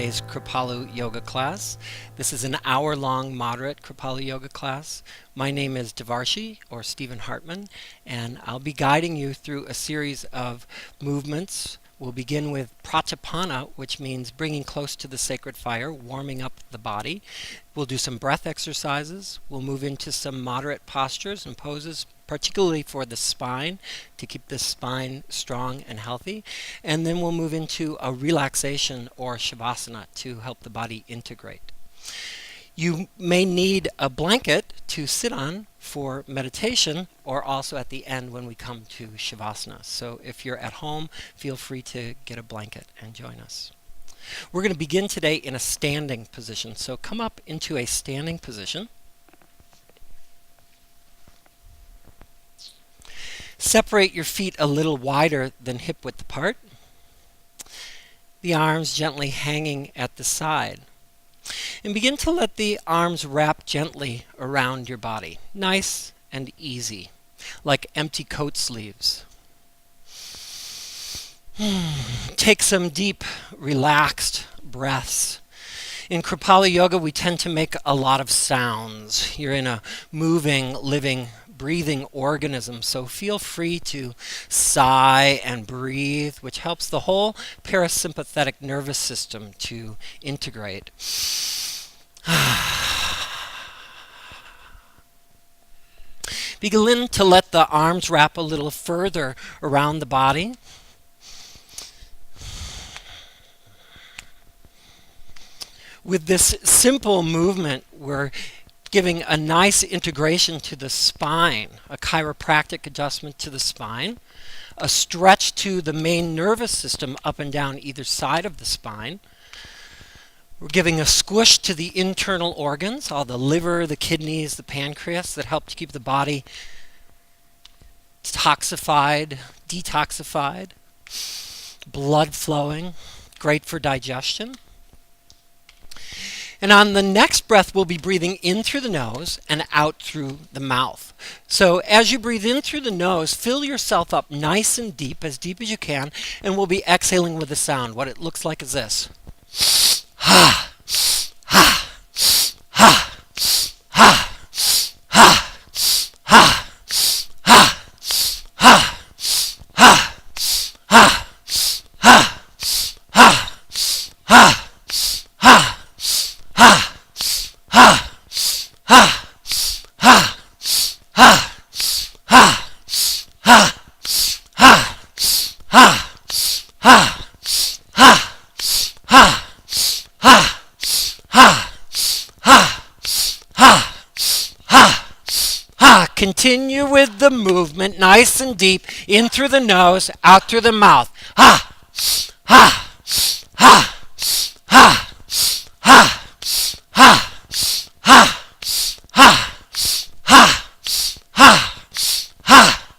today's Kripalu yoga class. This is an hour-long moderate Kripalu yoga class. My name is Devarshi or Steven Hartman, and I'll be guiding you through a series of movements. We'll begin with Pratipana, which means bringing close to the sacred fire, warming up the body. We'll do some breath exercises. We'll move into some moderate postures and poses, particularly for the spine, to keep the spine strong and healthy. And then we'll move into a relaxation or shavasana to help the body integrate. You may need a blanket to sit on for meditation, or also at the end when we come to shavasana. So if you're at home, feel free to get a blanket and join us. We're going to begin today in a standing position. So come up into a standing position. Separate your feet a little wider than hip width apart. The arms gently hanging at the side. And begin to let the arms wrap gently around your body. Nice and easy, like empty coat sleeves. Take some deep, relaxed breaths. In Kripalu Yoga, we tend to make a lot of sounds. You're in a moving, living, breathing organism, so feel free to sigh and breathe, which helps the whole parasympathetic nervous system to integrate. Begin to let the arms wrap a little further around the body. With this simple movement, we're giving a nice integration to the spine, a chiropractic adjustment to the spine, a stretch to the main nervous system up and down either side of the spine. We're giving a squish to the internal organs, all the liver, the kidneys, the pancreas, that help to keep the body detoxified, blood flowing, great for digestion. And on the next breath, we'll be breathing in through the nose and out through the mouth. So as you breathe in through the nose, fill yourself up nice and deep as you can, and we'll be exhaling with a sound. What it looks like is this. Ha, ha, ha, ha, ha, ha, ha, ha, ha, ha, ha, ha, ha. Continue with the movement, nice and deep, in through the nose, out through the mouth. Ha, ha, ha, ha, ha, ha, ha, ha, ha, ha, ha,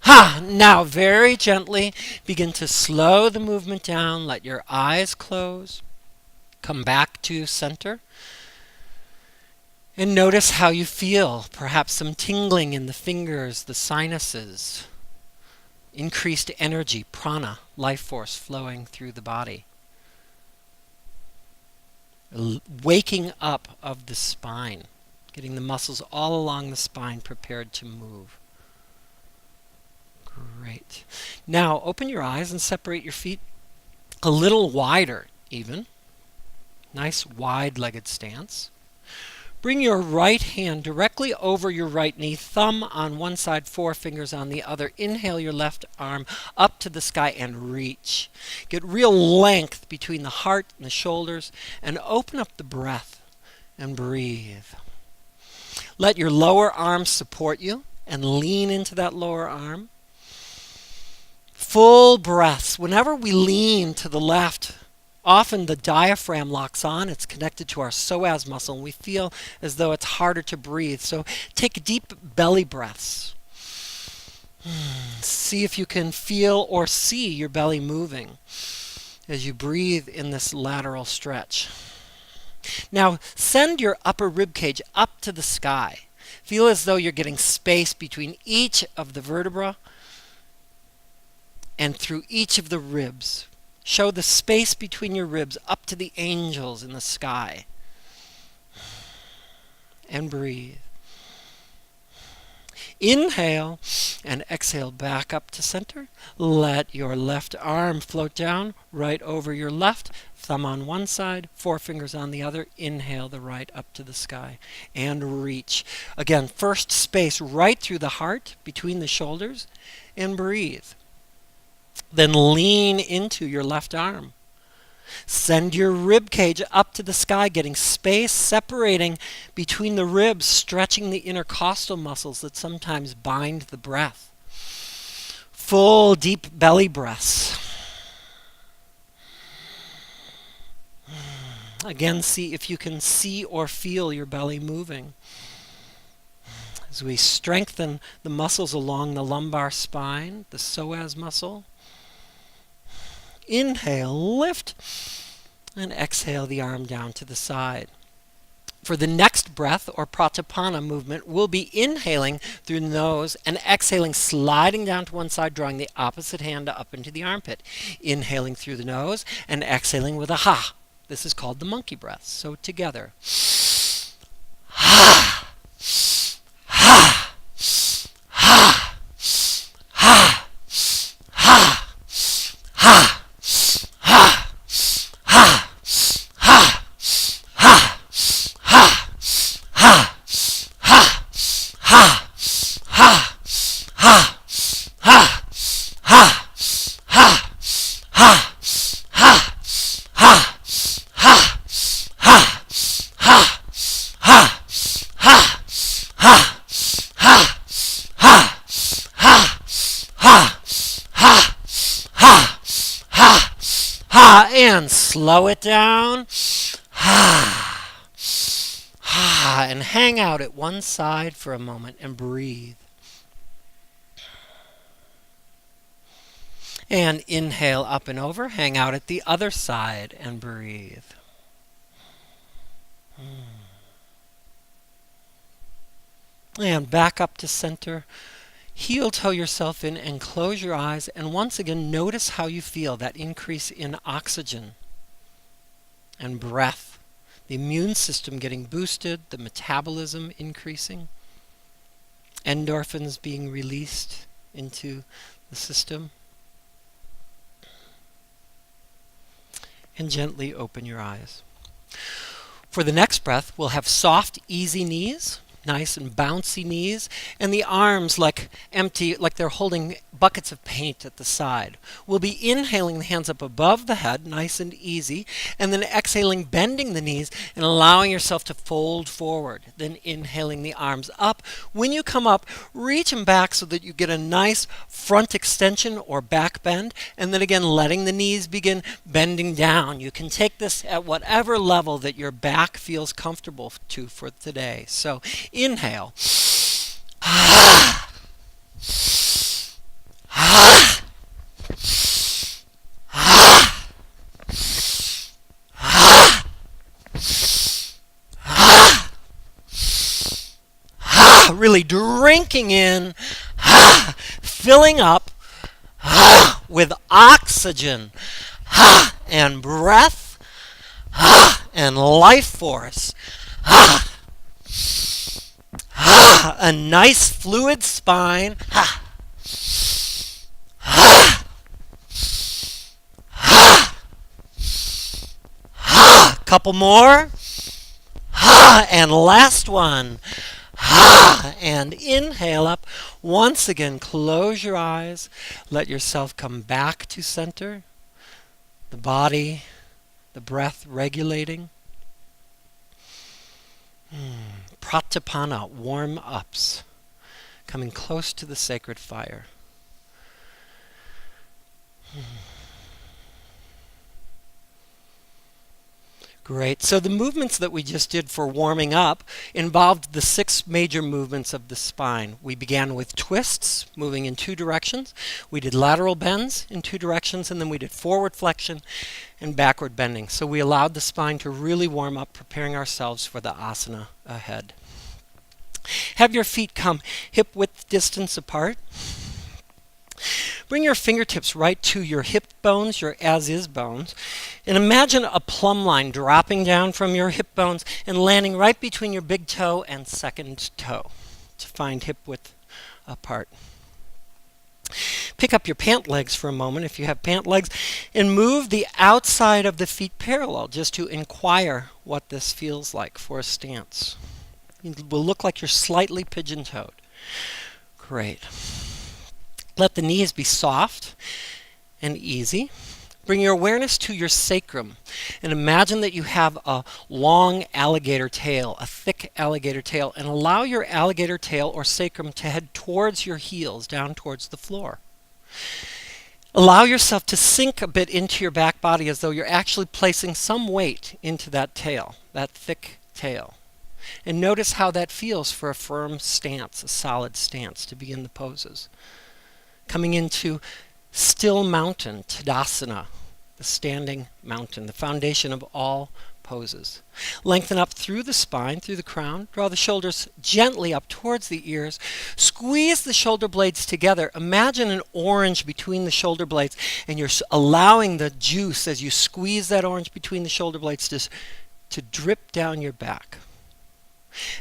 ha. Now very gently begin to slow the movement down. Let your eyes close. Come back to center. And notice how you feel. Perhaps some tingling in the fingers, the sinuses. Increased energy, prana, life force flowing through the body. Waking up of the spine. Getting the muscles all along the spine prepared to move. Great. Now open your eyes and separate your feet a little wider even. Nice wide-legged stance. Bring your right hand directly over your right knee, thumb on one side, four fingers on the other. Inhale your left arm up to the sky and reach. Get real length between the heart and the shoulders, and open up the breath and breathe. Let your lower arm support you and lean into that lower arm. Full breaths. Whenever we lean to the left, often the diaphragm locks on. It's connected to our psoas muscle, and we feel as though it's harder to breathe. So take deep belly breaths. See if you can feel or see your belly moving as you breathe in this lateral stretch. Now send your upper rib cage up to the sky. Feel as though you're getting space between each of the vertebrae and through each of the ribs. Show the space between your ribs up to the angels in the sky. And breathe. Inhale and exhale back up to center. Let your left arm float down right over your left, thumb on one side, forefingers on the other. Inhale the right up to the sky and reach. Again, first space right through the heart between the shoulders and breathe. Then lean into your left arm. Send your rib cage up to the sky, getting space separating between the ribs, stretching the intercostal muscles that sometimes bind the breath. Full deep belly breaths. Again, see if you can see or feel your belly moving. As we strengthen the muscles along the lumbar spine, the psoas muscle. Inhale, lift, and exhale the arm down to the side. For the next breath, or pratipana movement, we'll be inhaling through the nose and exhaling, sliding down to one side, drawing the opposite hand up into the armpit. Inhaling through the nose and exhaling with a ha. This is called the monkey breath. So together. Ha, ha, ha, ha, ha, ha. And slow it down. And hang out at one side for a moment and breathe. And inhale up and over. Hang out at the other side and breathe. And back up to center. Heel toe yourself in and close your eyes, and once again notice how you feel, that increase in oxygen and breath, the immune system getting boosted, the metabolism increasing, endorphins being released into the system. And gently open your eyes. For the next breath, we'll have soft, easy knees. Nice and bouncy knees, and the arms like empty, like they're holding buckets of paint at the side. We'll be inhaling the hands up above the head, nice and easy, and then exhaling, bending the knees and allowing yourself to fold forward. Then inhaling the arms up. When you come up, reach them back so that you get a nice front extension or back bend, and then again letting the knees begin bending down. You can take this at whatever level that your back feels comfortable to for today. So inhale. Really drinking in, filling up with oxygen and breath and life force. A nice fluid spine. Couple more. And last one. And inhale up. Once again, close your eyes. Let yourself come back to center. The body, the breath regulating. Pratipana, warm-ups, coming close to the sacred fire. Great. So the movements that we just did for warming up involved the 6 major movements of the spine. We began with twists, moving in 2 directions. We did lateral bends in 2 directions, and then we did forward flexion and backward bending. So we allowed the spine to really warm up, preparing ourselves for the asana ahead. Have your feet come hip width distance apart. Bring your fingertips right to your hip bones, your as-is bones, and imagine a plumb line dropping down from your hip bones and landing right between your big toe and second toe to find hip width apart. Pick up your pant legs for a moment, if you have pant legs, and move the outside of the feet parallel just to inquire what this feels like for a stance. It will look like you're slightly pigeon-toed. Great. Let the knees be soft and easy. Bring your awareness to your sacrum and imagine that you have a long alligator tail, a thick alligator tail, and allow your alligator tail or sacrum to head towards your heels, down towards the floor. Allow yourself to sink a bit into your back body as though you're actually placing some weight into that tail, that thick tail. And notice how that feels for a firm stance, a solid stance to begin the poses. Coming into still mountain, Tadasana, the standing mountain, the foundation of all poses. Lengthen up through the spine, through the crown. Draw the shoulders gently up towards the ears. Squeeze the shoulder blades together. Imagine an orange between the shoulder blades, and you're allowing the juice as you squeeze that orange between the shoulder blades to drip down your back.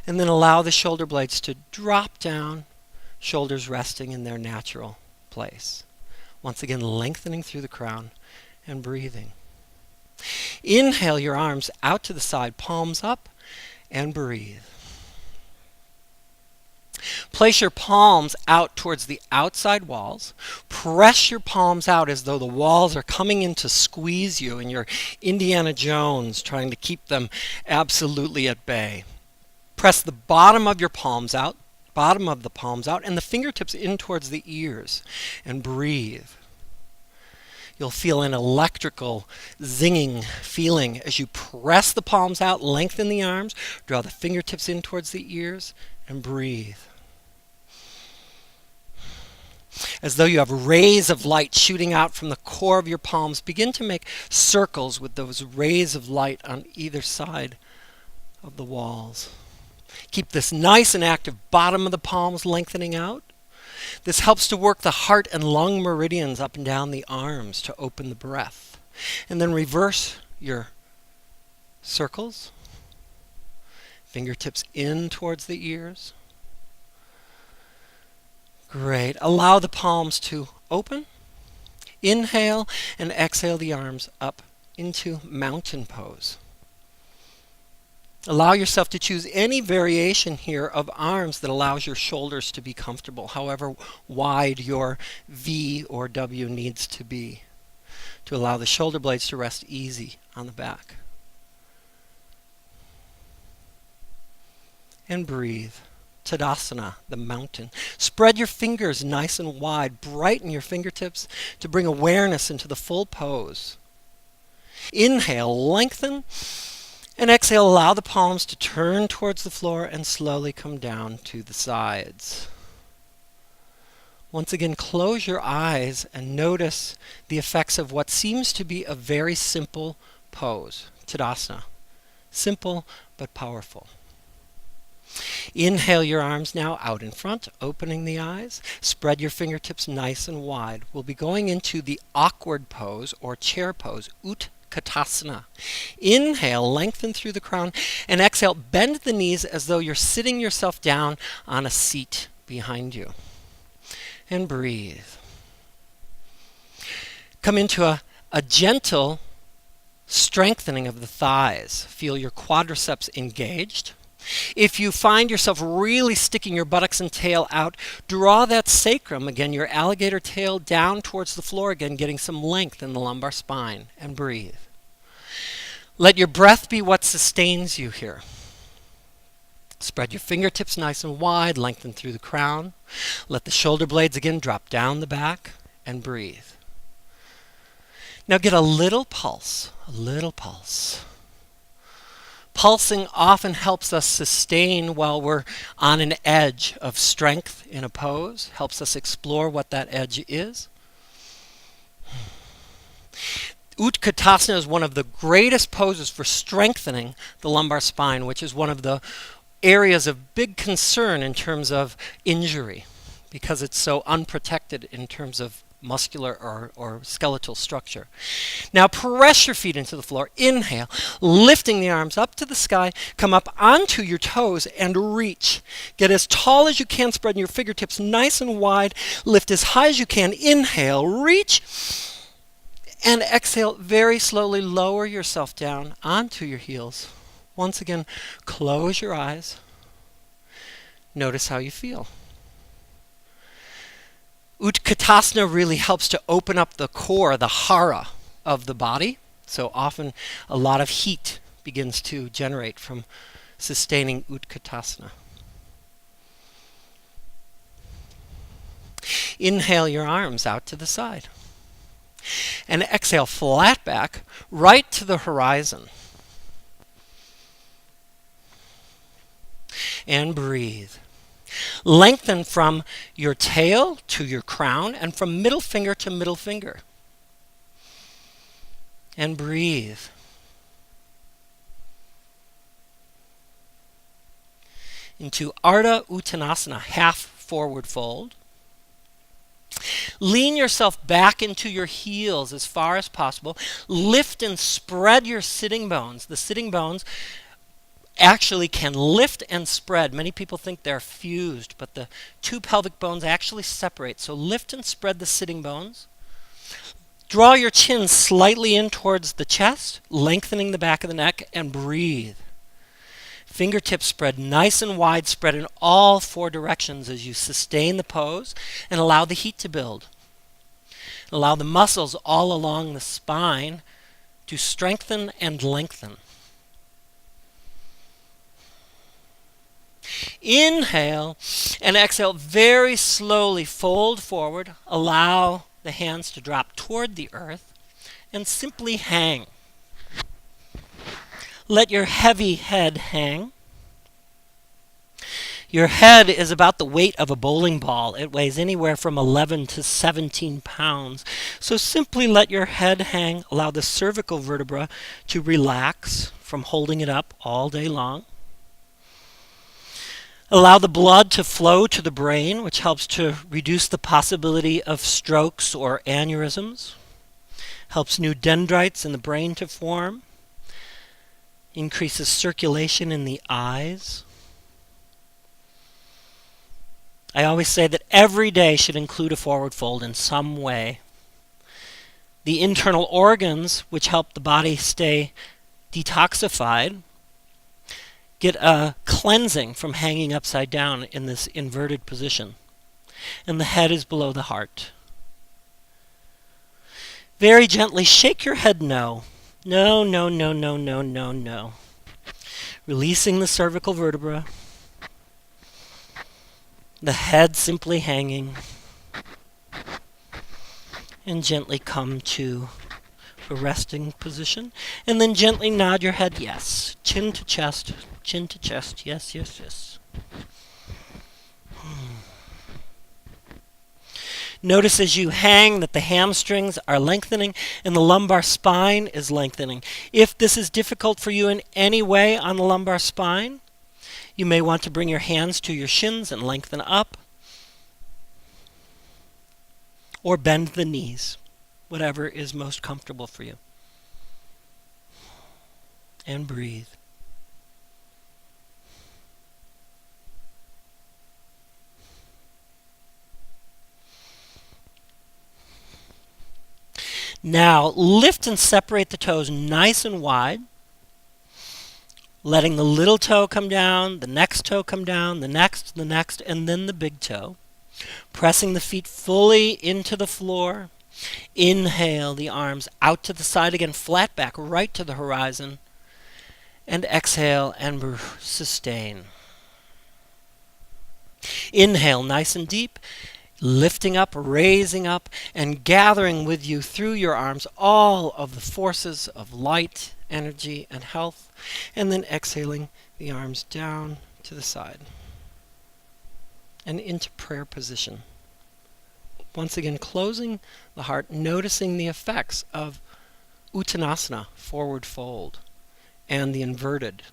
And then allow the shoulder blades to drop down, shoulders resting in their natural place. Once again, lengthening through the crown and breathing. Inhale your arms out to the side, palms up, and breathe. Place your palms out towards the outside walls. Press your palms out as though the walls are coming in to squeeze you, and you're Indiana Jones trying to keep them absolutely at bay. Press the bottom of your palms out, bottom of the palms out, and the fingertips in towards the ears, and breathe. You'll feel an electrical zinging feeling as you press the palms out, lengthen the arms, draw the fingertips in towards the ears, and breathe. As though you have rays of light shooting out from the core of your palms, begin to make circles with those rays of light on either side of the walls. Keep this nice and active bottom of the palms lengthening out. This helps to work the heart and lung meridians up and down the arms to open the breath. And then reverse your circles. Fingertips in towards the ears. Great. Allow the palms to open. Inhale and exhale the arms up into mountain pose. Allow yourself to choose any variation here of arms that allows your shoulders to be comfortable, however wide your V or W needs to be, to allow the shoulder blades to rest easy on the back. And breathe. Tadasana, the mountain. Spread your fingers nice and wide. Brighten your fingertips to bring awareness into the full pose. Inhale, lengthen. And exhale, allow the palms to turn towards the floor and slowly come down to the sides. Once again, close your eyes and notice the effects of what seems to be a very simple pose, Tadasana. Simple but powerful. Inhale your arms now out in front, opening the eyes. Spread your fingertips nice and wide. We'll be going into the awkward pose or chair pose, Utkatasana. Inhale, lengthen through the crown, and exhale, bend the knees as though you're sitting yourself down on a seat behind you. And breathe. Come into a gentle strengthening of the thighs. Feel your quadriceps engaged. If you find yourself really sticking your buttocks and tail out, draw that sacrum, again, your alligator tail down towards the floor again, getting some length in the lumbar spine, and breathe. Let your breath be what sustains you here. Spread your fingertips nice and wide, lengthen through the crown. Let the shoulder blades again drop down the back, and breathe. Now get a little pulse, a little pulse. Pulsing often helps us sustain while we're on an edge of strength in a pose, helps us explore what that edge is. Utkatasana is one of the greatest poses for strengthening the lumbar spine, which is one of the areas of big concern in terms of injury, because it's so unprotected in terms of muscular or skeletal structure. Now press your feet into the floor. Inhale, lifting the arms up to the sky. Come up onto your toes and reach. Get as tall as you can, spreading your fingertips nice and wide. Lift as high as you can. Inhale, reach. And exhale, very slowly lower yourself down onto your heels. Once again, close your eyes. Notice how you feel. Utkatasana really helps to open up the core, the hara of the body. So often a lot of heat begins to generate from sustaining Utkatasana. Inhale your arms out to the side. And exhale flat back, right to the horizon. And breathe. Lengthen from your tail to your crown and from middle finger to middle finger. And breathe. Into Ardha Uttanasana, half forward fold. Lean yourself back into your heels as far as possible. Lift and spread your sitting bones. The sitting bones actually can lift and spread. Many people think they're fused, but the two pelvic bones actually separate. So lift and spread the sitting bones. Draw your chin slightly in towards the chest, lengthening the back of the neck, and breathe. Fingertips spread nice and wide, spread in all four directions as you sustain the pose and allow the heat to build. Allow the muscles all along the spine to strengthen and lengthen. Inhale and exhale, very slowly fold forward. Allow the hands to drop toward the earth and simply hang. Let your heavy head hang. Your head is about the weight of a bowling ball. It weighs anywhere from 11 to 17 pounds. So simply let your head hang. Allow the cervical vertebra to relax from holding it up all day long. Allow the blood to flow to the brain, which helps to reduce the possibility of strokes or aneurysms. Helps new dendrites in the brain to form. Increases circulation in the eyes. I always say that every day should include a forward fold in some way. The internal organs, which help the body stay detoxified, get a cleansing from hanging upside down in this inverted position. And the head is below the heart. Very gently shake your head no. No, no, no, no, no, no, no. Releasing the cervical vertebra. The head simply hanging. And gently come to a resting position. And then gently nod your head yes. Chin to chest. Chin to chest. Yes, yes, yes. Notice as you hang that the hamstrings are lengthening and the lumbar spine is lengthening. If this is difficult for you in any way on the lumbar spine, you may want to bring your hands to your shins and lengthen up. Or bend the knees, whatever is most comfortable for you. And breathe. Now, lift and separate the toes nice and wide, letting the little toe come down, the next toe come down, the next, and then the big toe. Pressing the feet fully into the floor. Inhale the arms out to the side again, flat back, right to the horizon. And exhale and sustain. Inhale nice and deep. Lifting up, raising up, and gathering with you through your arms all of the forces of light, energy, and health. And then exhaling the arms down to the side. And into prayer position. Once again, closing the heart, noticing the effects of Uttanasana, forward fold, and the inverted.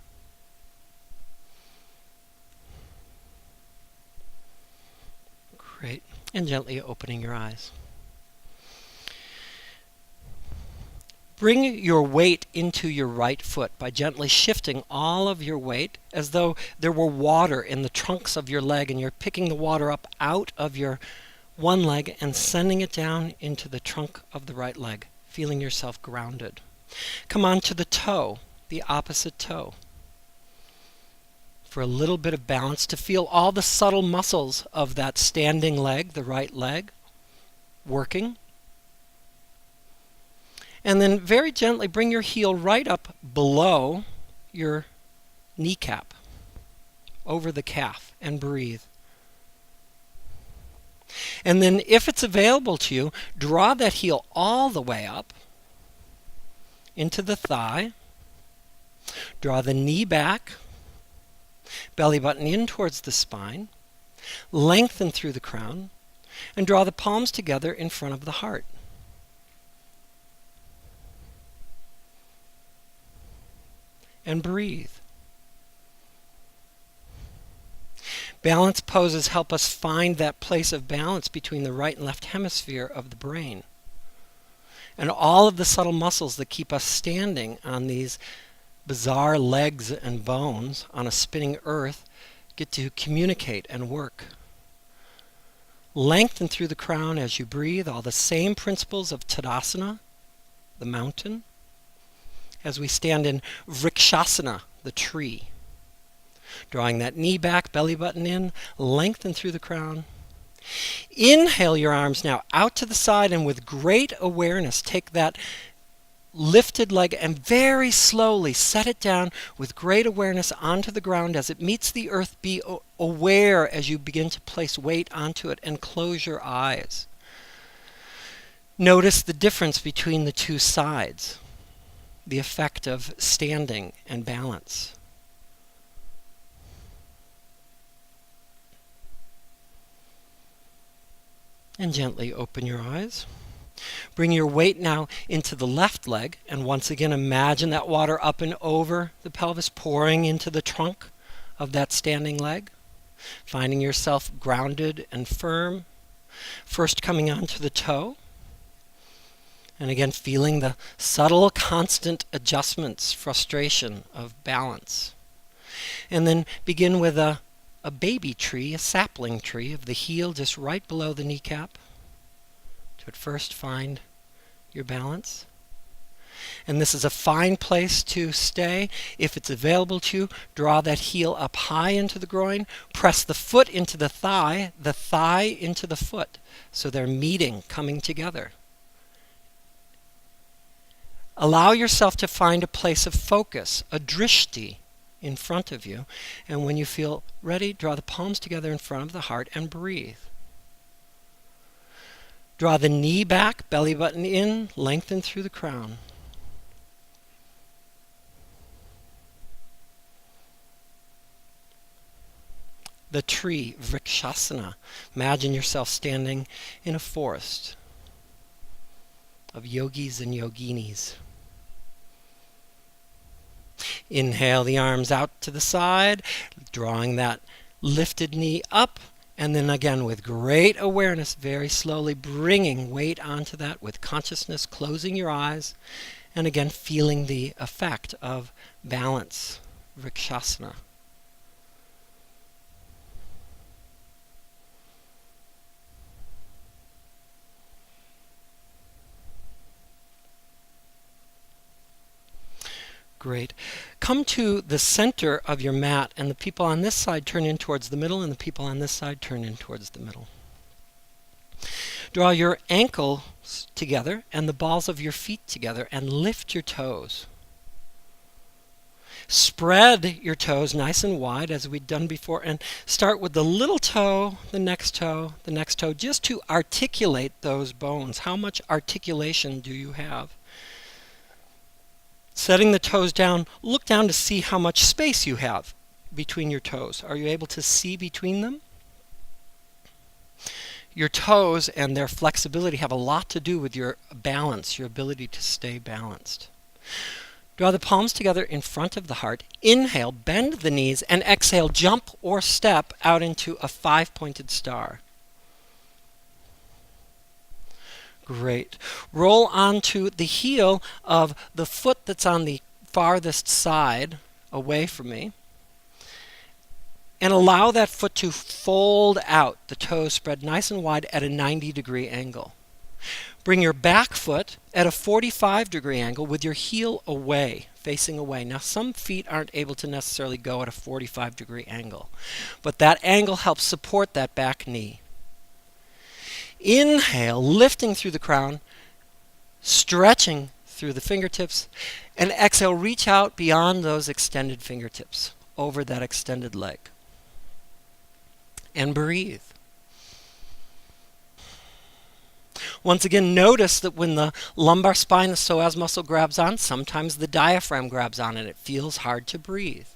Great. And gently opening your eyes. Bring your weight into your right foot by gently shifting all of your weight as though there were water in the trunks of your leg, and you're picking the water up out of your one leg and sending it down into the trunk of the right leg, feeling yourself grounded. Come on to the toe, the opposite toe, for a little bit of balance, to feel all the subtle muscles of that standing leg, the right leg, working. And then very gently bring your heel right up below your kneecap, over the calf, and breathe. And then if it's available to you, draw that heel all the way up into the thigh. Draw the knee back, belly button in towards the spine, lengthen through the crown, and draw the palms together in front of the heart. And breathe. Balance poses help us find that place of balance between the right and left hemisphere of the brain. And all of the subtle muscles that keep us standing on these bizarre legs and bones on a spinning earth get to communicate and work. Lengthen through the crown as you breathe, all the same principles of Tadasana, the mountain, as we stand in Vrikshasana, the tree. Drawing that knee back, belly button in, lengthen through the crown. Inhale your arms now out to the side, and with great awareness take that lifted leg and very slowly set it down with great awareness onto the ground as it meets the earth. Be aware as you begin to place weight onto it, and close your eyes. Notice the difference between the two sides, the effect of standing and balance. And gently open your eyes. Bring your weight now into the left leg, and once again imagine that water up and over the pelvis, pouring into the trunk of that standing leg, finding yourself grounded and firm. First coming onto the toe, and again feeling the subtle, constant adjustments, frustration of balance. And then begin with a baby tree, a sapling tree of the heel just right below the kneecap, to at first find your balance. And this is a fine place to stay. If it's available to you, draw that heel up high into the groin, press the foot into the thigh into the foot, so they're meeting, coming together. Allow yourself to find a place of focus, a drishti, in front of you. And when you feel ready, draw the palms together in front of the heart and breathe. Draw the knee back, belly button in, lengthen through the crown. The tree, Vrikshasana. Imagine yourself standing in a forest of yogis and yoginis. Inhale the arms out to the side, drawing that lifted knee up, and then again with great awareness, very slowly bringing weight onto that with consciousness, closing your eyes, and again feeling the effect of balance, Vrikshasana. Great. Come to the center of your mat, and the people on this side turn in towards the middle, and the people on this side turn in towards the middle. Draw your ankles together and the balls of your feet together, and lift your toes. Spread your toes nice and wide as we've done before, and start with the little toe, the next toe, the next toe, just to articulate those bones. How much articulation do you have? Setting the toes down, look down to see how much space you have between your toes. Are you able to see between them? Your toes and their flexibility have a lot to do with your balance, your ability to stay balanced. Draw the palms together in front of the heart. Inhale, bend the knees, and exhale, jump or step out into a 5-pointed star. Great. Roll onto the heel of the foot that's on the farthest side away from me. And allow that foot to fold out, the toes spread nice and wide at a 90-degree angle. Bring your back foot at a 45-degree angle with your heel away, facing away. Now, some feet aren't able to necessarily go at a 45-degree angle, but that angle helps support that back knee. Inhale, lifting through the crown, stretching through the fingertips, and exhale, reach out beyond those extended fingertips, over that extended leg. And breathe. Once again, notice that when the lumbar spine, the psoas muscle grabs on, sometimes the diaphragm grabs on and it feels hard to breathe.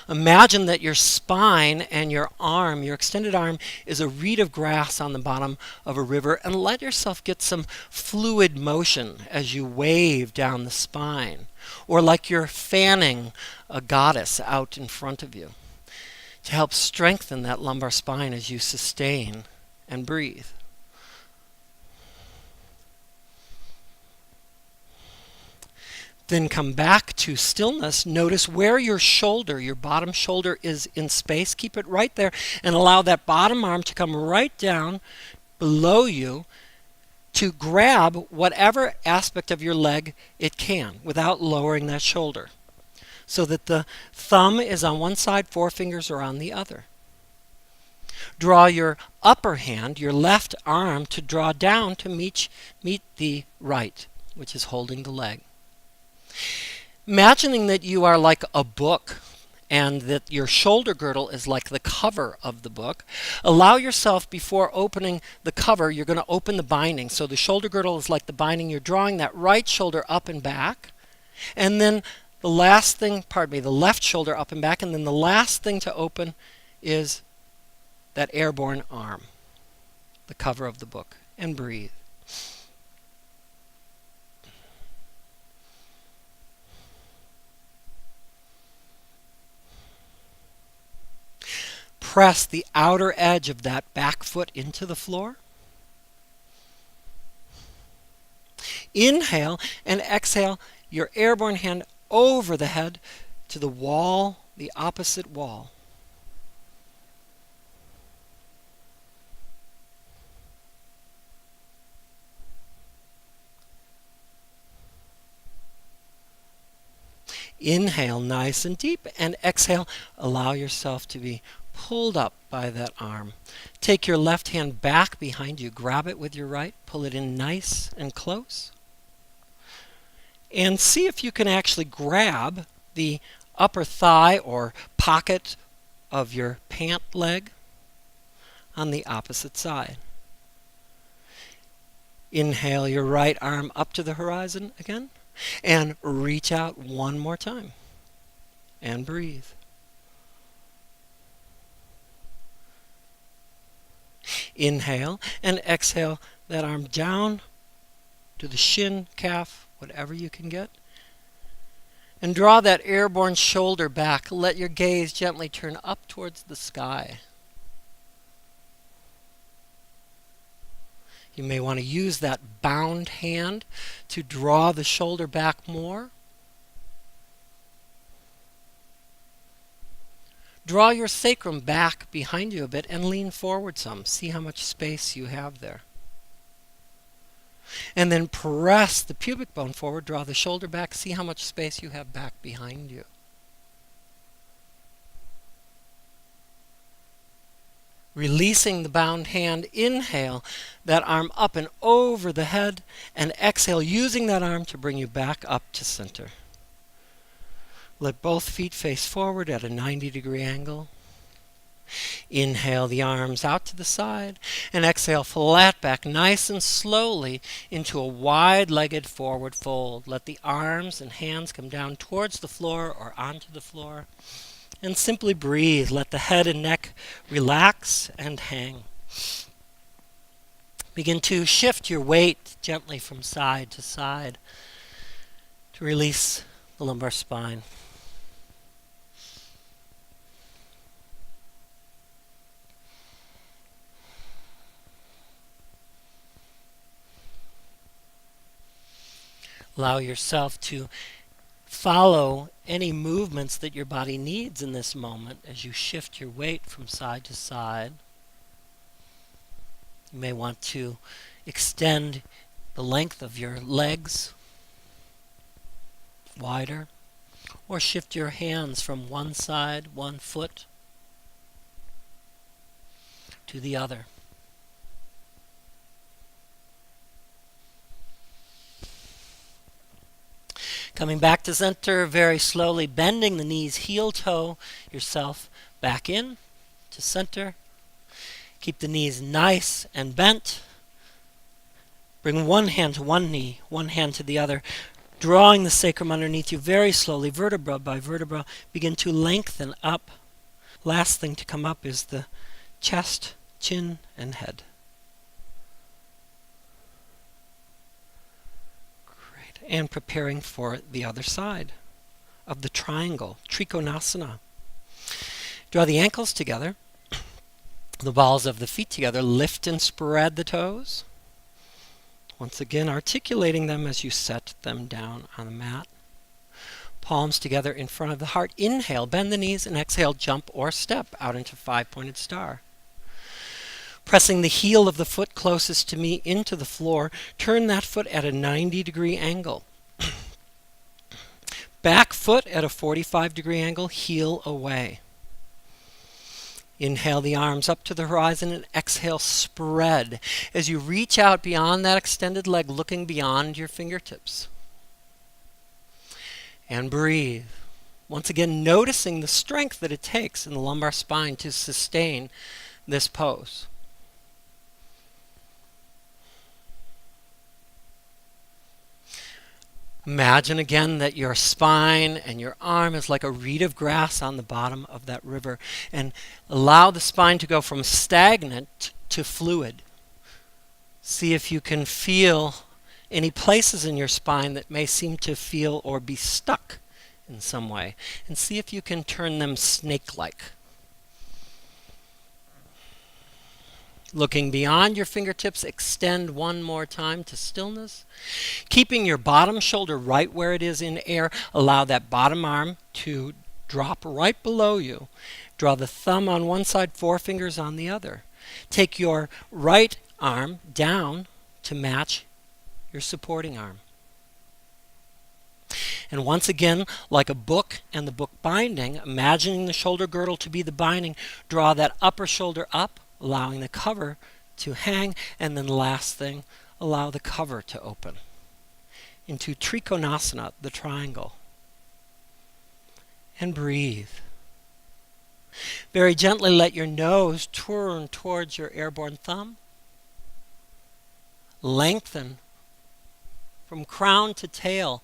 Imagine that your spine and your arm, your extended arm, is a reed of grass on the bottom of a river, and let yourself get some fluid motion as you wave down the spine, or like you're fanning a goddess out in front of you to help strengthen that lumbar spine as you sustain and breathe. Then come back to stillness. Notice where your shoulder, your bottom shoulder, is in space. Keep it right there and allow that bottom arm to come right down below you to grab whatever aspect of your leg it can without lowering that shoulder, so that the thumb is on one side, forefingers are on the other. Draw your upper hand, your left arm, to draw down to meet the right, which is holding the leg. Imagining that you are like a book and that your shoulder girdle is like the cover of the book, allow yourself, before opening the cover, you're going to open the binding. So the shoulder girdle is like the binding. You're drawing that right shoulder up and back. And then the left shoulder up and back. And then the last thing to open is that airborne arm, the cover of the book. And breathe. Press the outer edge of that back foot into the floor. Inhale and exhale your airborne hand over the head to the wall, the opposite wall. Inhale nice and deep, and exhale, allow yourself to be pulled up by that arm. Take your left hand back behind you, grab it with your right, pull it in nice and close, and see if you can actually grab the upper thigh or pocket of your pant leg on the opposite side. Inhale your right arm up to the horizon again, and reach out one more time, and breathe. Inhale and exhale that arm down to the shin, calf, whatever you can get. And draw that airborne shoulder back. Let your gaze gently turn up towards the sky. You may want to use that bound hand to draw the shoulder back more. Draw your sacrum back behind you a bit and lean forward some. See how much space you have there. And then press the pubic bone forward, draw the shoulder back, see how much space you have back behind you. Releasing the bound hand, inhale that arm up and over the head, and exhale using that arm to bring you back up to center. Let both feet face forward at a 90-degree angle. Inhale the arms out to the side, and exhale flat back nice and slowly into a wide-legged forward fold. Let the arms and hands come down towards the floor or onto the floor. And simply breathe. Let the head and neck relax and hang. Begin to shift your weight gently from side to side to release the lumbar spine. Allow yourself to follow any movements that your body needs in this moment as you shift your weight from side to side. You may want to extend the length of your legs wider, or shift your hands from one side, one foot, to the other. Coming back to center, very slowly bending the knees, heel toe yourself back in to center. Keep the knees nice and bent. Bring one hand to one knee, one hand to the other, drawing the sacrum underneath you very slowly, vertebra by vertebra. Begin to lengthen up. Last thing to come up is the chest, chin, and head. Great. And preparing for the other side of the triangle, Trikonasana. Draw the ankles together, the balls of the feet together, lift and spread the toes. Once again, articulating them as you set them down on the mat. Palms together in front of the heart. Inhale, bend the knees, and exhale, jump or step out into five-pointed star. Pressing the heel of the foot closest to me into the floor, turn that foot at a 90-degree angle. Back foot at a 45-degree angle, heel away. Inhale the arms up to the horizon and exhale, spread as you reach out beyond that extended leg, looking beyond your fingertips. And breathe. Once again, noticing the strength that it takes in the lumbar spine to sustain this pose. Imagine again that your spine and your arm is like a reed of grass on the bottom of that river, and allow the spine to go from stagnant to fluid. See if you can feel any places in your spine that may seem to feel or be stuck in some way, and see if you can turn them snake-like. Looking beyond your fingertips, extend one more time to stillness. Keeping your bottom shoulder right where it is in air, allow that bottom arm to drop right below you. Draw the thumb on one side, forefingers on the other. Take your right arm down to match your supporting arm. And once again, like a book and the book binding, imagining the shoulder girdle to be the binding, draw that upper shoulder up, allowing the cover to hang, and then last thing, allow the cover to open into Trikonasana, the triangle. And breathe. Very gently let your nose turn towards your airborne thumb. Lengthen from crown to tail.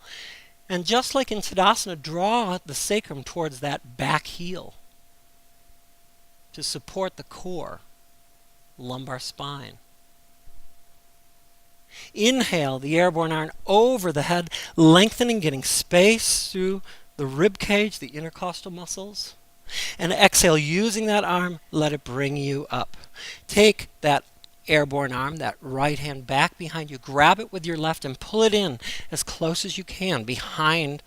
And just like in Tadasana, draw the sacrum towards that back heel to support the core, lumbar spine. Inhale the airborne arm over the head, lengthening, getting space through the rib cage, the intercostal muscles. And exhale, using that arm, let it bring you up. Take that airborne arm, that right hand back behind you, grab it with your left and pull it in as close as you can behind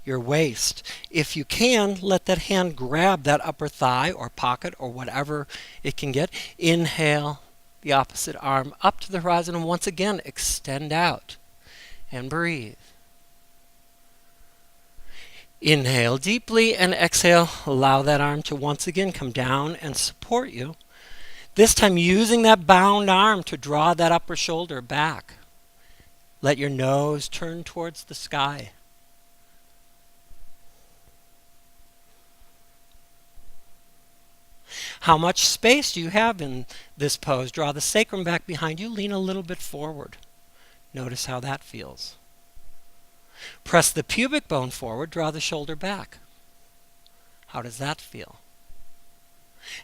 your waist. If you can, let that hand grab that upper thigh or pocket or whatever it can get. Inhale the opposite arm up to the horizon, and once again extend out and breathe. Inhale deeply and exhale. Allow that arm to once again come down and support you. This time using that bound arm to draw that upper shoulder back. Let your nose turn towards the sky. How much space do you have in this pose? Draw the sacrum back behind you. Lean a little bit forward. Notice how that feels. Press the pubic bone forward. Draw the shoulder back. How does that feel?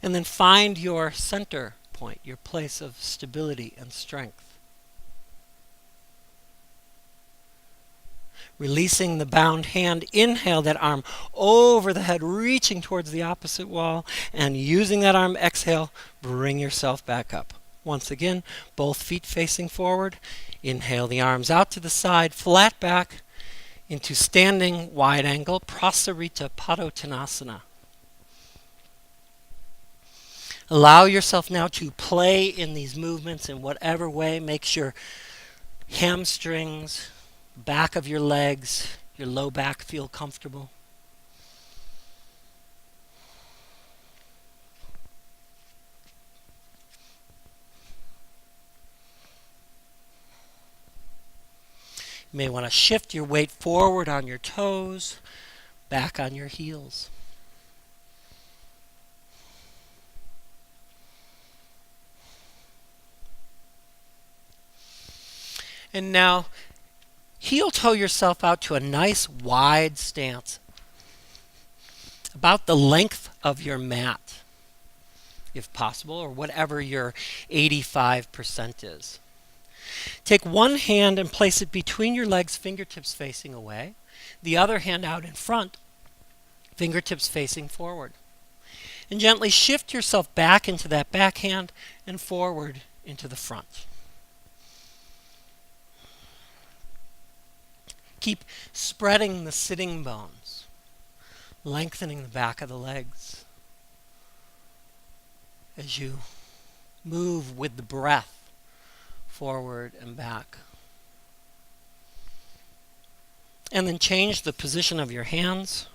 And then find your center point, your place of stability and strength. Releasing the bound hand, inhale that arm over the head, reaching towards the opposite wall, and using that arm, exhale, bring yourself back up. Once again, both feet facing forward. Inhale the arms out to the side, flat back into standing wide angle, Prasarita Padottanasana. Allow yourself now to play in these movements in whatever way makes your hamstrings, back of your legs, your low back feel comfortable. You may want to shift your weight forward on your toes, back on your heels. And now, heel toe yourself out to a nice wide stance, about the length of your mat, if possible, or whatever your 85% is. Take one hand and place it between your legs, fingertips facing away. The other hand out in front, fingertips facing forward. And gently shift yourself back into that back hand and forward into the front. Keep spreading the sitting bones, lengthening the back of the legs as you move with the breath forward and back. And then change the position of your hands.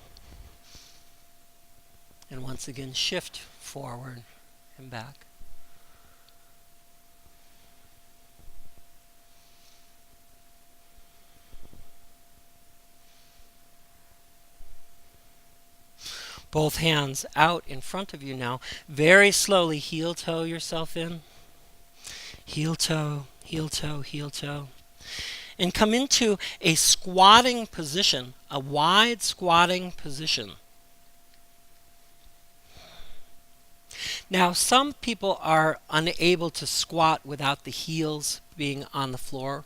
And once again, shift forward and back. Both hands out in front of you now. Very slowly heel toe yourself in. Heel toe, heel toe, heel toe. And come into a squatting position, a wide squatting position. Now, some people are unable to squat without the heels being on the floor,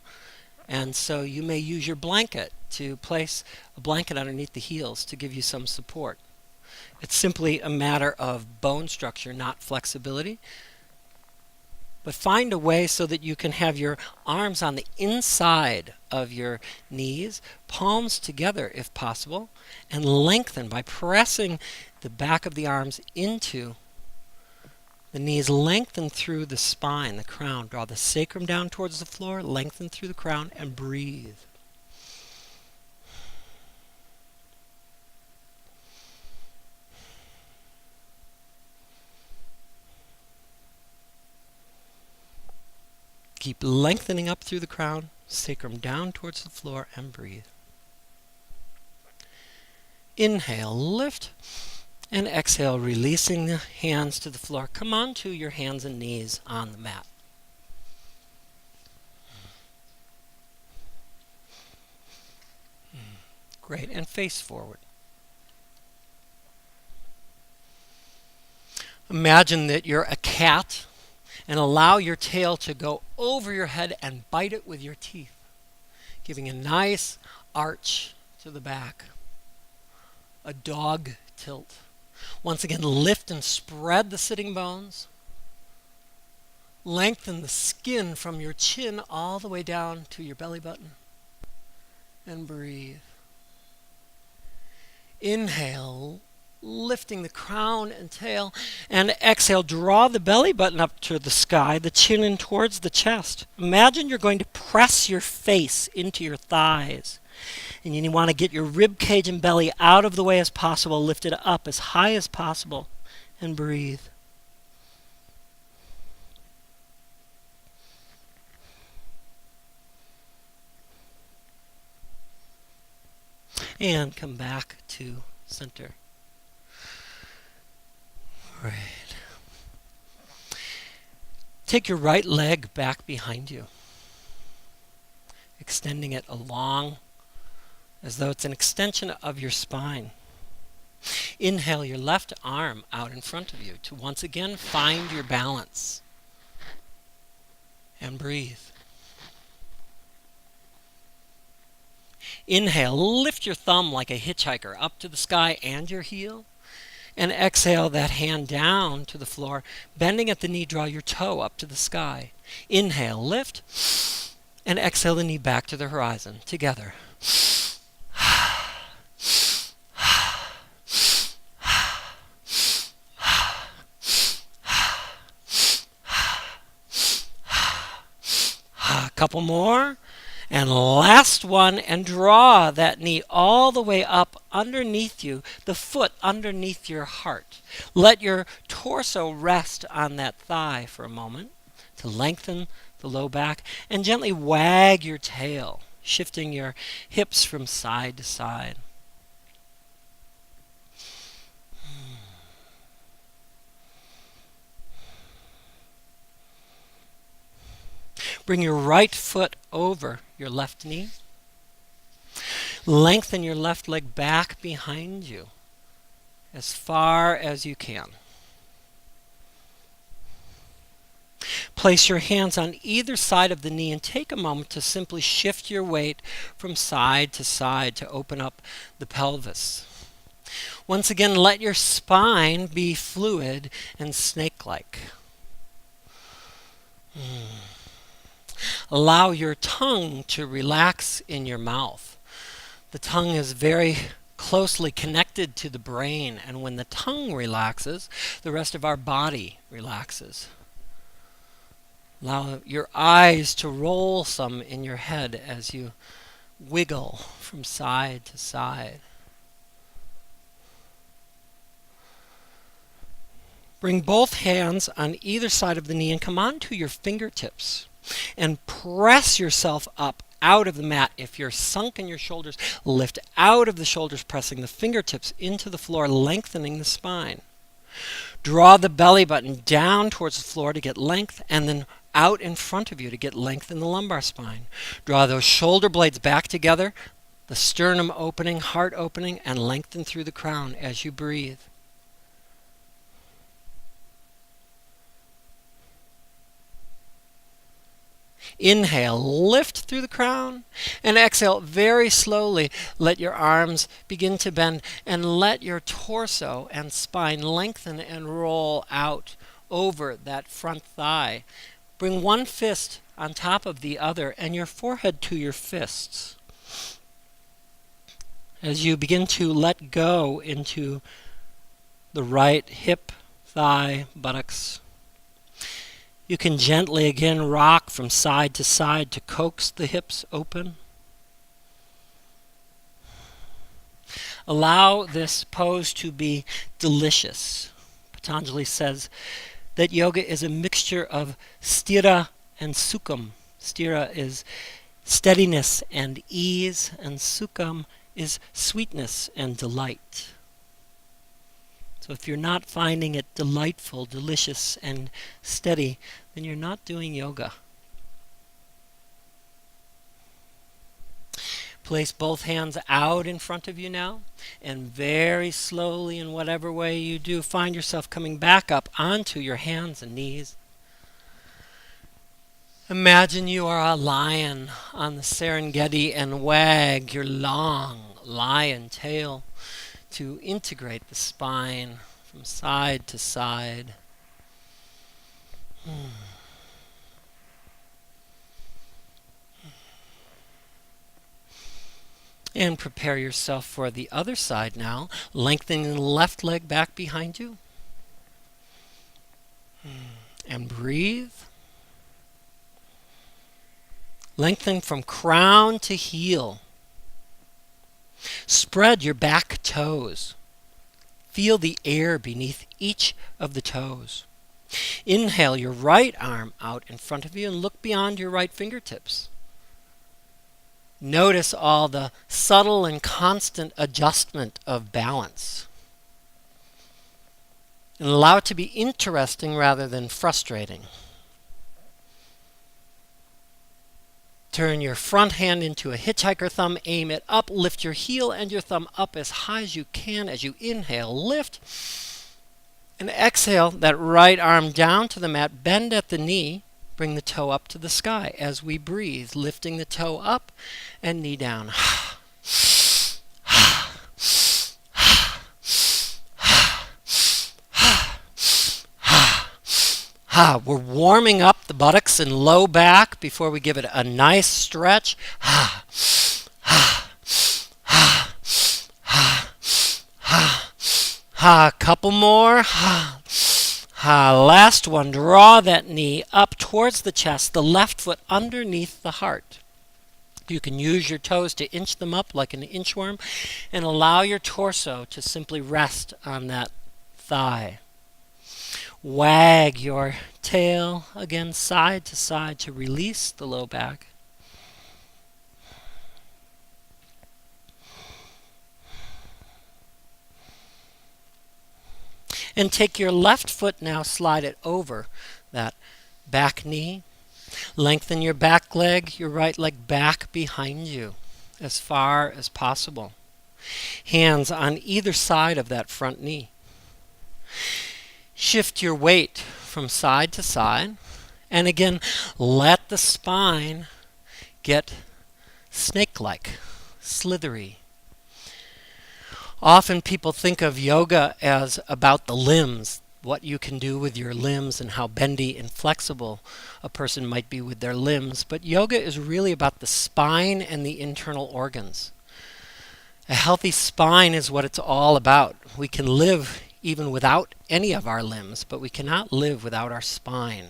and so you may use your blanket to place a blanket underneath the heels to give you some support. It's simply a matter of bone structure, not flexibility. But find a way so that you can have your arms on the inside of your knees, palms together if possible, and lengthen by pressing the back of the arms into the knees. Lengthen through the spine, the crown. Draw the sacrum down towards the floor, lengthen through the crown, and breathe. Keep lengthening up through the crown, sacrum down towards the floor, and breathe. Inhale, lift, and exhale, releasing the hands to the floor. Come on to your hands and knees on the mat. Great, and face forward. Imagine that you're a cat and allow your tail to go over your head and bite it with your teeth, giving a nice arch to the back. A dog tilt. Once again, lift and spread the sitting bones. Lengthen the skin from your chin all the way down to your belly button. And breathe. Inhale, lifting the crown and tail, and exhale, draw the belly button up to the sky, the chin in towards the chest. Imagine you're going to press your face into your thighs, and you want to get your rib cage and belly out of the way as possible, lift it up as high as possible, and breathe. And come back to center. Right. Take your right leg back behind you, extending it along as though it's an extension of your spine. Inhale your left arm out in front of you to once again find your balance. And breathe. Inhale, lift your thumb like a hitchhiker up to the sky and your heel. And exhale that hand down to the floor. Bending at the knee, draw your toe up to the sky. Inhale, lift. And exhale the knee back to the horizon. Together. A couple more. And last one, and draw that knee all the way up underneath you, the foot underneath your heart. Let your torso rest on that thigh for a moment to lengthen the low back, and gently wag your tail, shifting your hips from side to side. Bring your right foot over your left knee. Lengthen your left leg back behind you as far as you can. Place your hands on either side of the knee and take a moment to simply shift your weight from side to open up the pelvis. Once again, let your spine be fluid and snake-like. Allow your tongue to relax in your mouth. The tongue is very closely connected to the brain, and when the tongue relaxes, the rest of our body relaxes. Allow your eyes to roll some in your head as you wiggle from side to side. Bring both hands on either side of the knee and come onto your fingertips and press yourself up out of the mat. If you're sunk in your shoulders, lift out of the shoulders, pressing the fingertips into the floor, lengthening the spine. Draw the belly button down towards the floor to get length, and then out in front of you to get length in the lumbar spine. Draw those shoulder blades back together, the sternum opening, heart opening, and lengthen through the crown as you breathe. Inhale, lift through the crown, and exhale very slowly. Let your arms begin to bend, and let your torso and spine lengthen and roll out over that front thigh. Bring one fist on top of the other and your forehead to your fists. As you begin to let go into the right hip, thigh, buttocks, you can gently again rock from side to side to coax the hips open. Allow this pose to be delicious. Patanjali says that yoga is a mixture of sthira and sukham. Sthira is steadiness and ease, and sukham is sweetness and delight. So if you're not finding it delightful, delicious, and steady, then you're not doing yoga. Place both hands out in front of you now, and very slowly, in whatever way you do, find yourself coming back up onto your hands and knees. Imagine you are a lion on the Serengeti and wag your long lion tail to integrate the spine from side to side. And prepare yourself for the other side now, lengthening the left leg back behind you. And breathe. Lengthen from crown to heel. Spread your back toes. Feel the air beneath each of the toes. Inhale your right arm out in front of you and look beyond your right fingertips. Notice all the subtle and constant adjustment of balance. And allow it to be interesting rather than frustrating. Turn your front hand into a hitchhiker thumb, aim it up, lift your heel and your thumb up as high as you can as you inhale, lift. And exhale that right arm down to the mat, bend at the knee, bring the toe up to the sky as we breathe, lifting the toe up and knee down. We're warming up the buttocks and low back before we give it a nice stretch. A couple more. Last one. Draw that knee up towards the chest, the left foot underneath the heart. You can use your toes to inch them up like an inchworm and allow your torso to simply rest on that thigh. Wag your tail again side to side to release the low back. And take your left foot now, slide it over that back knee. Lengthen your back leg, your right leg back behind you as far as possible. Hands on either side of that front knee. Shift your weight from side to side. And again, let the spine get snake-like, slithery. Often people think of yoga as about the limbs, what you can do with your limbs and how bendy and flexible a person might be with their limbs. But yoga is really about the spine and the internal organs. A healthy spine is what it's all about. We can live even without any of our limbs, but we cannot live without our spine.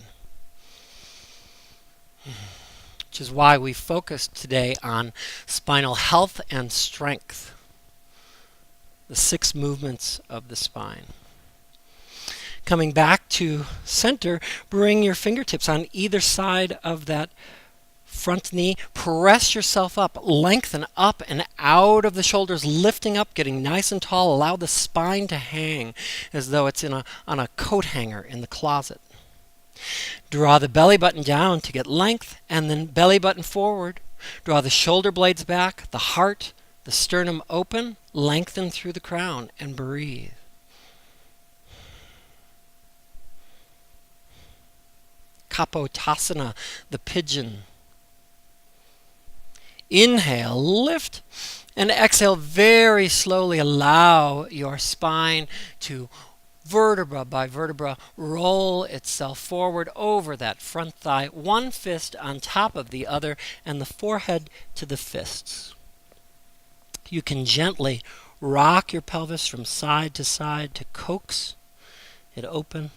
Which is why we focused today on spinal health and strength. The 6 movements of the spine. Coming back to center, bring your fingertips on either side of that front knee. Press yourself up, lengthen up and out of the shoulders, lifting up, getting nice and tall. Allow the spine to hang as though it's on a coat hanger in the closet. Draw the belly button down to get length, and then belly button forward. Draw the shoulder blades back, the heart, the sternum open, lengthen through the crown, and breathe. Kapotasana, the pigeon. Inhale, lift, and exhale very slowly. Allow your spine to vertebra by vertebra roll itself forward over that front thigh, one fist on top of the other, and the forehead to the fists. You can gently rock your pelvis from side to side to coax it open.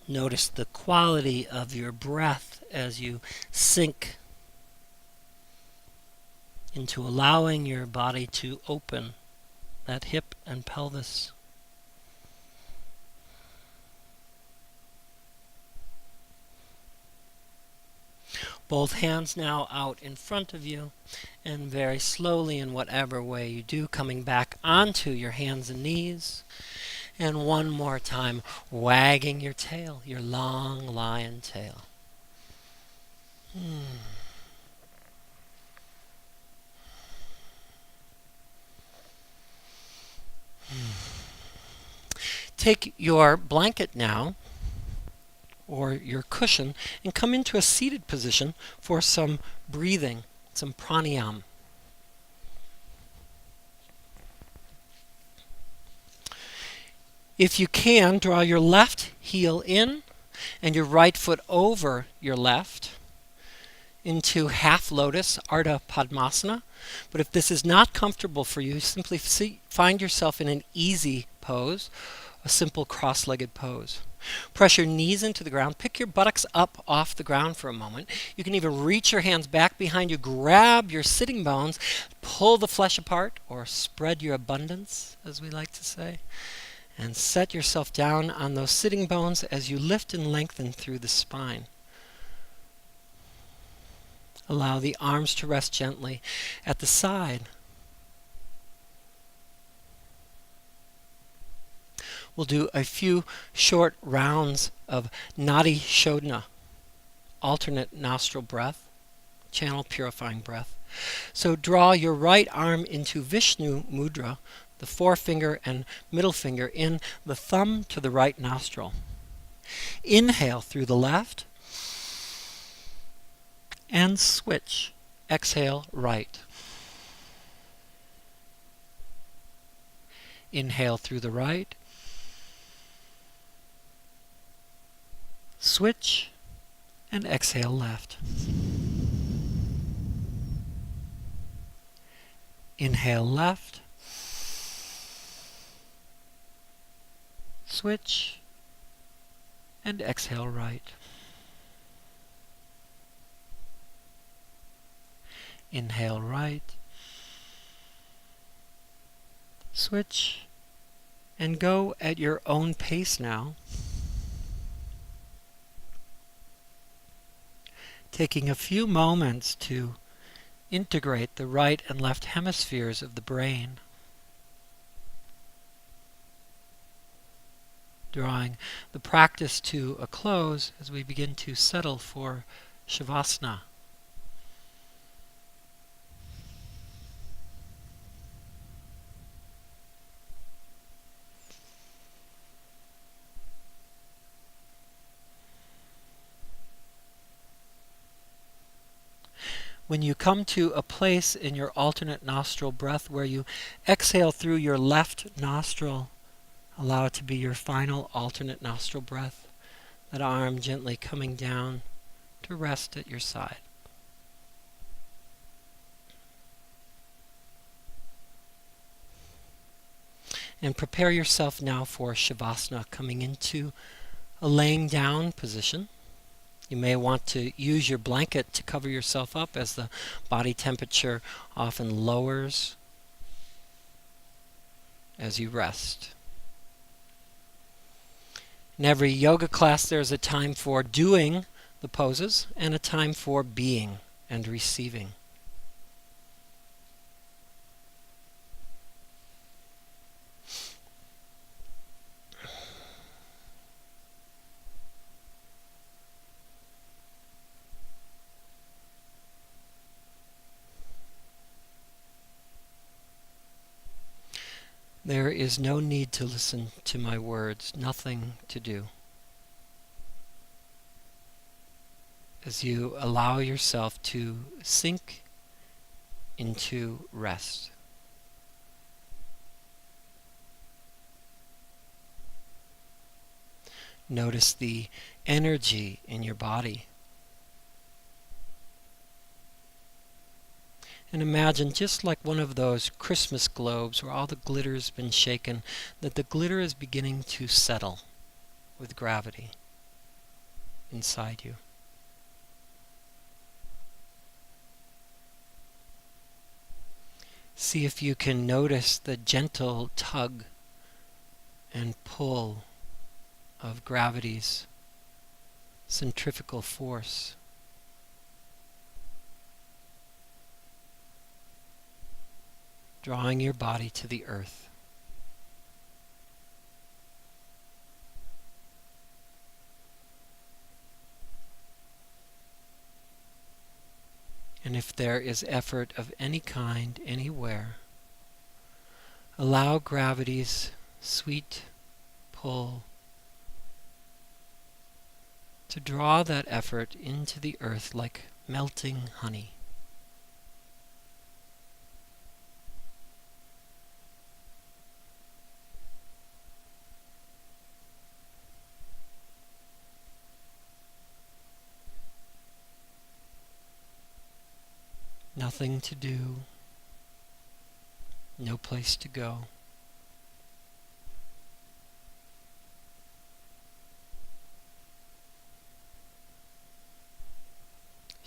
Notice the quality of your breath as you sink into allowing your body to open that hip and pelvis. Both hands now out in front of you, and very slowly, in whatever way you do, coming back onto your hands and knees. And one more time, wagging your tail, your long lion tail. Take your blanket now, or your cushion, and come into a seated position for some breathing, some pranayama. If you can, draw your left heel in and your right foot over your left into half lotus, Ardha Padmasana. But if this is not comfortable for you, simply find yourself in an easy pose, a simple cross-legged pose. Press your knees into the ground. Pick your buttocks up off the ground for a moment. You can even reach your hands back behind you, grab your sitting bones, pull the flesh apart, or spread your abundance, as we like to say. And set yourself down on those sitting bones as you lift and lengthen through the spine. Allow the arms to rest gently at the side. We'll do a few short rounds of Nadi Shodhana, alternate nostril breath, channel purifying breath. So draw your right arm into Vishnu Mudra, the forefinger and middle finger in, the thumb to the right nostril. Inhale through the left and switch. Exhale, right. Inhale through the right. Switch and exhale left. Inhale left. Switch and exhale right. Inhale right. Switch and go at your own pace now. Taking a few moments to integrate the right and left hemispheres of the brain. Drawing the practice to a close as we begin to settle for Shavasana. When you come to a place in your alternate nostril breath where you exhale through your left nostril, allow it to be your final alternate nostril breath. That arm gently coming down to rest at your side. And prepare yourself now for Shavasana, coming into a laying down position. You may want to use your blanket to cover yourself up as the body temperature often lowers as you rest. In every yoga class there's a time for doing the poses and a time for being and receiving. There is no need to listen to my words, nothing to do. As you allow yourself to sink into rest. Notice the energy in your body. And imagine, just like one of those Christmas globes where all the glitter has been shaken, that the glitter is beginning to settle with gravity inside you. See if you can notice the gentle tug and pull of gravity's centrifugal force. Drawing your body to the earth. And if there is effort of any kind anywhere, allow gravity's sweet pull to draw that effort into the earth like melting honey. Nothing to do, no place to go.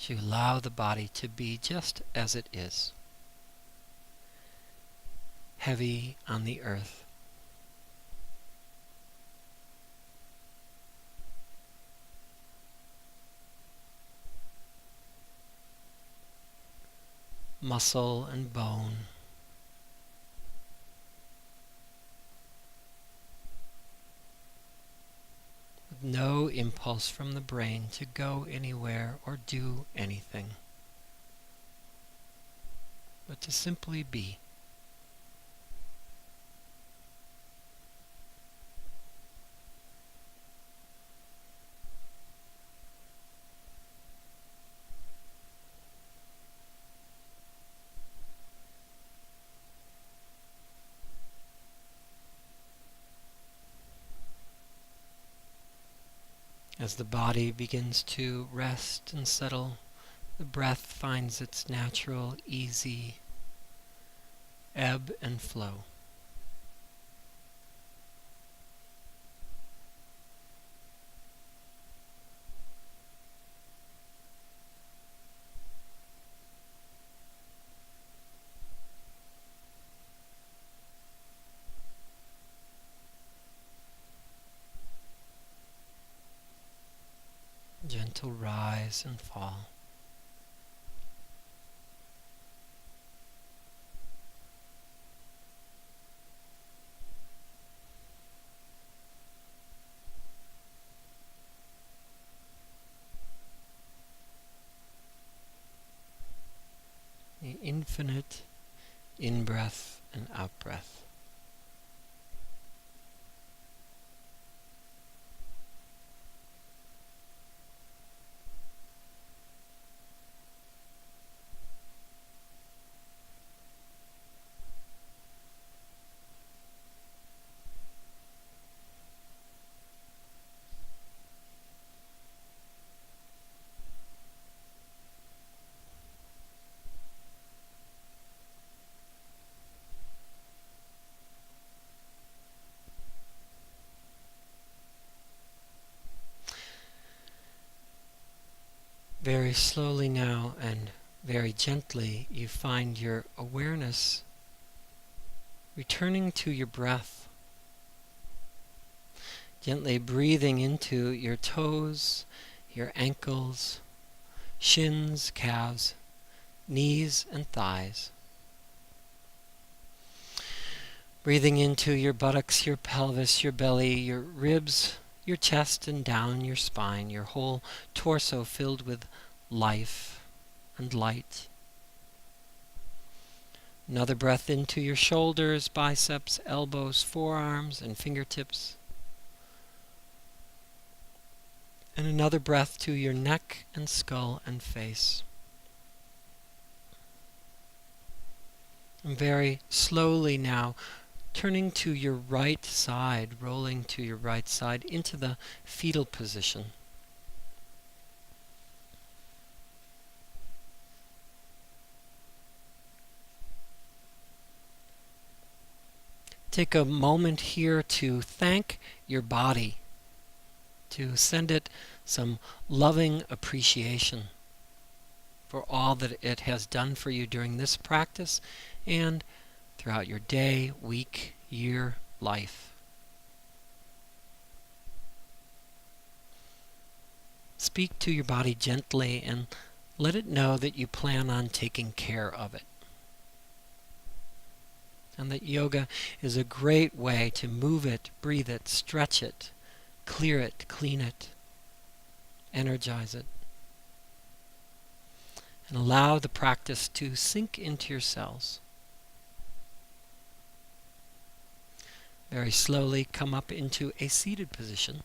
You allow the body to be just as it is, heavy on the earth. Muscle and bone. With no impulse from the brain to go anywhere or do anything, but to simply be. As the body begins to rest and settle, the breath finds its natural, easy ebb and flow. Gentle rise and fall. The infinite in-breath and out-breath. Very slowly now and very gently, you find your awareness returning to your breath. Gently breathing into your toes, your ankles, shins, calves, knees, and thighs. Breathing into your buttocks, your pelvis, your belly, your ribs, your chest, and down your spine, your whole torso filled with life and light. Another breath into your shoulders, biceps, elbows, forearms, and fingertips. And another breath to your neck and skull and face. And very slowly now, turning to your right side, rolling to your right side into the fetal position. Take a moment here to thank your body, to send it some loving appreciation for all that it has done for you during this practice and throughout your day, week, year, life. Speak to your body gently and let it know that you plan on taking care of it. And that yoga is a great way to move it, breathe it, stretch it, clear it, clean it, energize it. And allow the practice to sink into your cells. Very slowly come up into a seated position.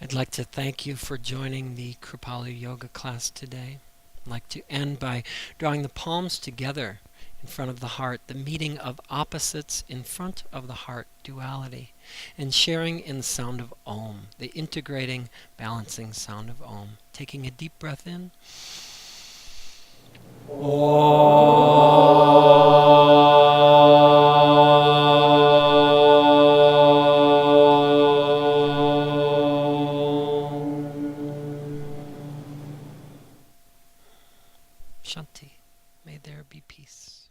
I'd like to thank you for joining the Kripalu yoga class today. I'd like to end by drawing the palms together in front of the heart, the meeting of opposites in front of the heart, duality, and sharing in the sound of Om, the integrating, balancing sound of Om. Taking a deep breath in. Shanti. May there be peace.